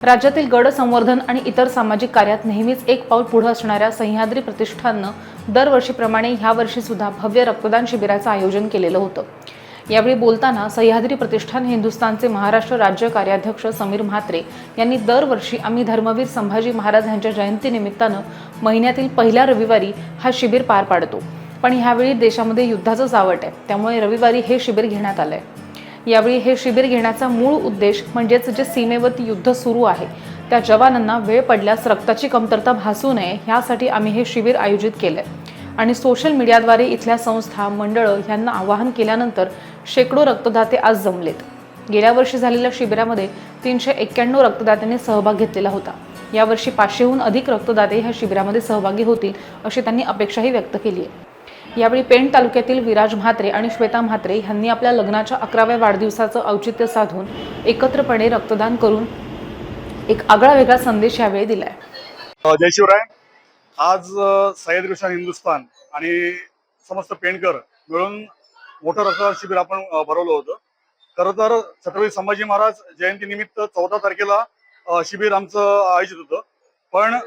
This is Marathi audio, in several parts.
राज्यातील गड संवर्धन आणि इतर सामाजिक कार्यात नेहमीच एक पाऊल पुढे असणाऱ्या सह्याद्री प्रतिष्ठाननं दरवर्षीप्रमाणे ह्यावर्षी सुद्धा भव्य रक्तदान शिबिराचं आयोजन केलेलं होतं। यावेळी बोलताना सह्याद्री प्रतिष्ठान हिंदुस्थानचे महाराष्ट्र राज्य कार्याध्यक्ष समीर म्हात्रे यांनी दरवर्षी आम्ही धर्मवीर संभाजी महाराज यांच्या जयंतीनिमित्तानं महिन्यातील पहिल्या रविवारी हा शिबिर पार पाडतो, पण ह्यावेळी देशामध्ये युद्धाचं सावट आहे, त्यामुळे रविवारी हे शिबिर घेण्यात आलंय। यावेळी हे शिबिर घेण्याचा मूळ उद्देश म्हणजेच जे सीमेवरती युद्ध सुरू आहे त्या जवानांना वेळ पडल्यास रक्ताची कमतरता भासू नये यासाठी आम्ही हे शिबिर आयोजित केलंय आणि सोशल मीडियाद्वारे इथल्या संस्था मंडळं यांना आवाहन केल्यानंतर शेकडो रक्तदाते आज जमलेत। गेल्या वर्षी झालेल्या शिबिरामध्ये 391 रक्तदात्यांनी सहभाग घेतलेला होता। यावर्षी 500हून अधिक रक्तदाते ह्या शिबिरामध्ये सहभागी होतील अशी त्यांनी अपेक्षाही व्यक्त केली आहे। यावेळी पेण तालुक्यातील विराज म्हात्रे आणि श्वेता म्हात्रे यांनी आपल्या लग्नाच्या 11व्या वाढदिवसाचं औचित्य साधून एकत्रपणे रक्तदान करून एक आगळा वेगळा संदेश यावेळी दिलाय। जय शिवराय। आज सह्याद्री प्रतिष्ठान हिंदुस्थान आणि समस्त पेणकर मिळून मोठं रक्तदान शिबिर आपण भरवलं होतं। खरं तर छत्रपती संभाजी महाराज जयंती निमित्त 14 तारखेला शिबिर आमचं आयोजित होतं, पण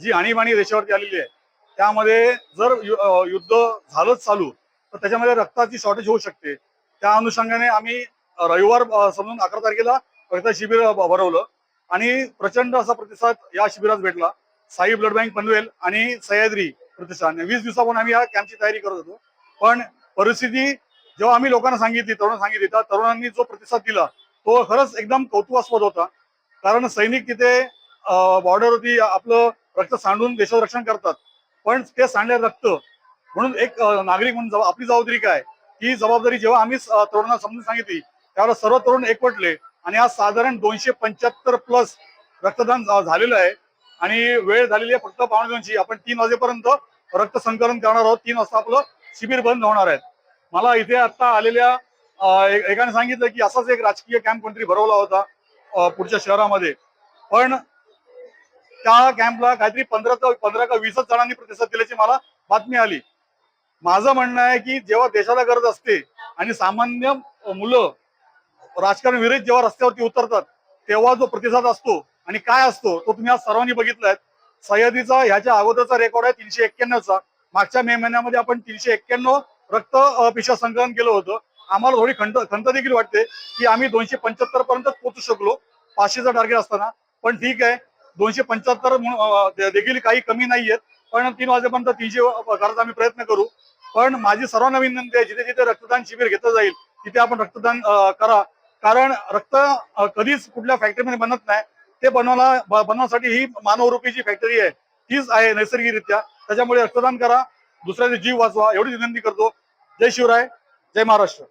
जी आणीबाणी देशावरती आलेली आहे त्यामध्ये जर युद्ध झालंच चालू तर त्याच्यामध्ये रक्ताची शॉर्टेज होऊ शकते। त्या अनुषंगाने आम्ही रविवार समजून 11 तारखेला रक्त शिबिर भरवलं आणि प्रचंड असा प्रतिसाद या शिबिरात भेटला। साई ब्लड बँक पनवेल आणि सह्याद्री प्रतिष्ठान 20 दिवसापासून आम्ही या कॅम्पची तयारी करत होतो, पण परिस्थिती जेव्हा आम्ही लोकांना सांगितली, तरुणांनी त्या तरुणांनी जो प्रतिसाद दिला तो खरंच एकदम कौतुकास्पद होता। कारण सैनिक तिथे बॉर्डरवरती आपलं रक्त सांडून देशाचं रक्षण करतात, पण ते सांडले रक्त म्हणून एक नागरिक म्हणून आपली जबाबदारी काय, ही जबाबदारी जेव्हा आम्ही तरुणांना समजून सांगितली त्यावेळेला सर्व तरुण एकवटले आणि आज साधारण 275 प्लस रक्तदान झालेलं आहे आणि वेळ झालेली आहे फक्त 2:15. आपण 3 वाजेपर्यंत रक्त संकलन करणार आहोत। 3 वाजता आपलं शिबिर बंद होणार आहे। मला इथे आता आलेल्या एकाने सांगितलं की असाच एक राजकीय कॅम्प कोणतरी भरवला होता पुढच्या शहरामध्ये, पण त्या कॅम्पला काहीतरी 15 का 20 जणांनी प्रतिसाद दिल्याची मला बातमी आली। माझं म्हणणं आहे की जेव्हा देशाला गरज असते आणि सामान्य मुलं राजकारण विरहित जेव्हा रस्त्यावरती उतरतात तेव्हा जो प्रतिसाद असतो आणि काय असतो तो तुम्ही आज सर्वांनी बघितलाय। सह्याद्रीचा ह्याच्या अगोदरचा रेकॉर्ड आहे 391चा। मागच्या मे महिन्यामध्ये आपण 391 रक्त पिशव्या संकलन केलं होतं। आम्हाला थोडी खंत देखील वाटते की आम्ही 275 पर्यंत पोहोचू शकलो 500चा टार्गेट असताना, पण ठीक आहे 275 देखील काही कमी नाहीयेत, पण 3 वाजेपर्यंत 300 करायचा आम्ही प्रयत्न करू। पण माझी सर्वांना विनंती आहे जिथे जिथे रक्तदान शिबिर घेतलं जाईल तिथे आपण रक्तदान करा, कारण रक्त कधीच कुठल्या फॅक्टरीमध्ये बनत नाही। ते बनवण्यासाठी ही मानवरूपी जी फॅक्टरी आहे तीच आहे नैसर्गिकरित्या, त्याच्यामुळे रक्तदान करा, दुसऱ्याचे जीव वाचवा एवढी विनंती करतो। जय शिवराय, जय महाराष्ट्र।